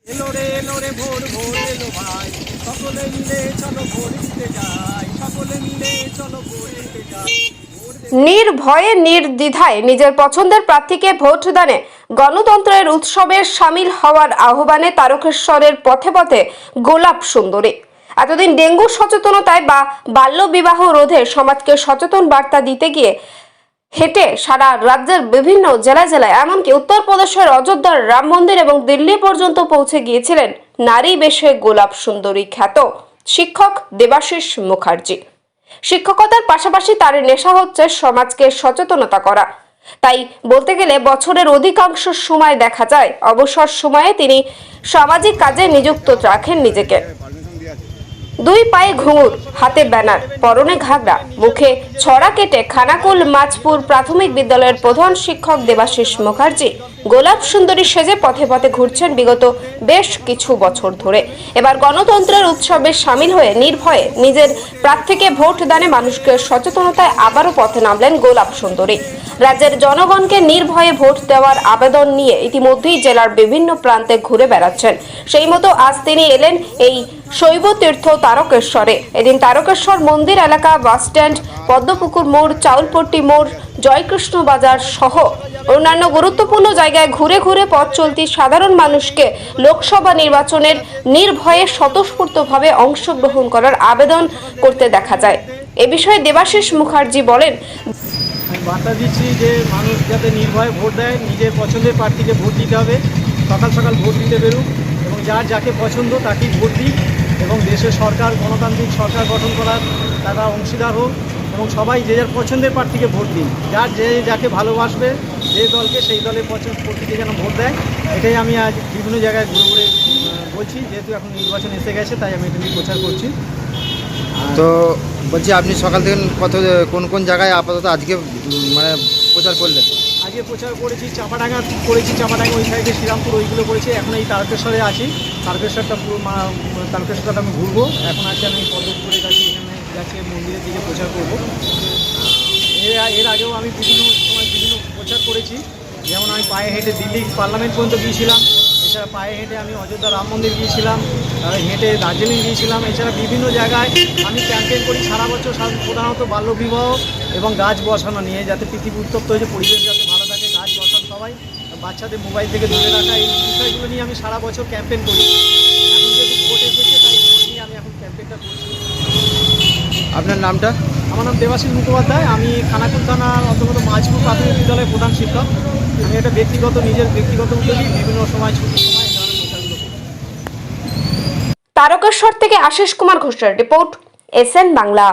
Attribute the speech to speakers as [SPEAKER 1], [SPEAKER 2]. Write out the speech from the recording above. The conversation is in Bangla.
[SPEAKER 1] এলো রে ভোর ভোর এলো ভাই, সকলে মিলে চলো ভোর দিতে যাই, সকলে মিলে চলো ভোর দিতে যাই।
[SPEAKER 2] নির্ভয়ে নির্দ্বিধায় নিজের পছন্দের প্রার্থীকে ভোট দানে গণতন্ত্রের উৎসবে সামিল হওয়ার আহ্বানে তারকেশ্বরের পথে পথে গোলাপ সুন্দরী। এতদিন ডেঙ্গু সচেতনতায় বা বাল্য বিবাহ রোধে সমাজকে সচেতন বার্তা দিতে গিয়ে হেঁটে সারা রাজ্যের বিভিন্ন জেলায় এমনকি উত্তরপ্রদেশের অযোধ্যার রাম মন্দির এবং দিল্লি পর্যন্ত পৌঁছে গিয়েছিলেন নারী বেশে গোলাপ সুন্দরী খ্যাত শিক্ষক দেবাশিস মুখার্জি। শিক্ষকতার পাশাপাশি তার নেশা হচ্ছে সমাজকে সচেতনতা করা। তাই বলতে গেলে বছরের অধিকাংশ সময় দেখা যায় অবসর সময়ে তিনি সামাজিক কাজে নিযুক্ত রাখেন নিজেকে। দুই পায়ে ঘুঙুর, হাতে ব্যানার, পরনে ঘাগরা, মুখে ছড়া কেটে খানাকুল মাছপুর প্রাথমিক বিদ্যালয়ের প্রধান শিক্ষক দেবাশিস মুখার্জি গোলাপ সুন্দরী সেজে পথে পথে ঘুরছেন বিগত বেশ কিছু বছর ধরে। এবার গণতন্ত্রের উৎসবে সামিল হয়ে নির্ভয়ে নিজের প্রার্থীকে ভোট দানে মানুষকে সচেতনতায় আবারও পথে নামলেন গোলাপ সুন্দরী। রাজ্যের জনগণকে নির্ভয়ে ভোট দেওয়ার আবেদন নিয়ে ইতিমধ্যেই জেলার বিভিন্ন প্রান্তে ঘুরে বেড়াচ্ছেন। সেই মতো আজ তিনি এলেন এই শৈব তীর্থ তারকেশ্বরে। এদিন তারকেশ্বর মন্দির এলাকা, বাসস্ট্যান্ড, পদ্মপুকুর মোড়, চাউলপট্টি মোড়, জয়কৃষ্ণ বাজার সহ অন্যান্য গুরুত্বপূর্ণ জায়গায় ঘুরে ঘুরে পথ চলতি সাধারণ মানুষকে লোকসভা নির্বাচনের নির্ভয়ে স্বতঃস্ফূর্তভাবে অংশগ্রহণ করার আবেদন করতে দেখা যায়। এ বিষয়ে দেবাশিস মুখার্জি বলেন,
[SPEAKER 1] বার্তা দিচ্ছি যে মানুষ যাতে নির্ভয়ে ভোট দেয়, নিজের পছন্দের প্রার্থীকে ভোট দিতে হবে, সকাল সকাল ভোট দিতে বেরুক এবং যার যাকে পছন্দ তাকেই ভোট দিক এবং দেশের সরকার, গণতান্ত্রিক সরকার গঠন করার তারা অংশীদার হোক এবং সবাই যে যার পছন্দের প্রার্থীকে ভোট দিন। যার যে যাকে ভালোবাসবে, যে দলকে, সেই দলের প্রার্থীকে যেন ভোট দেয়, এটাই আমি আজ বিভিন্ন জায়গায় ঘুরে ঘুরে বলছি। যেহেতু এখন নির্বাচন এসে গেছে তাই আমি এটা নিয়ে প্রচার করছি।
[SPEAKER 3] তো বলছি, আপনি সকাল থেকে কোন জায়গায় আপাতত আজকে মানে প্রচার করলেন?
[SPEAKER 1] আজকে প্রচার করেছি চাপাডাঙ্গা ওই সাইডে শ্রীরামপুর ওইগুলো করেছি। এখন এই তারকেশ্বরে আছি। তারকেশ্বরটা পুরো তারকেশ্বরটা আমি ঘুরবো। এখন আছি আমি পদ্মপুকুরের কাছে, এখানে যাচ্ছি মন্দিরের দিকে প্রচার করবো। এর আগেও আমি বিভিন্ন সময় বিভিন্ন প্রচার করেছি। যেমন আমি পায়ে হেঁটে দিল্লি পার্লামেন্ট পর্যন্ত গিয়েছিলাম, এছাড়া পায়ে হেঁটে আমি অযোধ্যা রাম মন্দির গিয়েছিলাম, হেঁটে দার্জিলিং গিয়েছিলাম। এছাড়া বিভিন্ন জায়গায় আমি ক্যাম্পেইন করি সারা বছর, প্রধানত বাল্যবিবাহ এবং গাছ বসানো নিয়ে, যাতে পৃথিবী উত্তপ্ত হয়েছে, পরিবেশ যাতে ভালো থাকে, গাছ বসান সবাই, বাচ্চাদের মোবাইল থেকে দূরে রাখা, এই বিষয়গুলো নিয়ে আমি সারা বছর ক্যাম্পেইন করি। এখন যেহেতু ভোট এসেছে তাই ভোট নিয়ে আমি এখন ক্যাম্পেইনটা করছি।
[SPEAKER 3] আপনার নামটা?
[SPEAKER 1] আমার নাম দেবাশিস মুখোপাধ্যায়। আমি খানাকুল থানার অন্তর্গত মাছপুর প্রাথমিক বিদ্যালয়ের প্রধান শিক্ষক। আমি এটা নিজের ব্যক্তিগত উদ্যোগী বিভিন্ন সময় ছুটির সময় প্রচারগুলো করি।
[SPEAKER 2] তারকেশ্বর থেকে আশিস কুমার ঘোষের রিপোর্ট, এসএন বাংলা।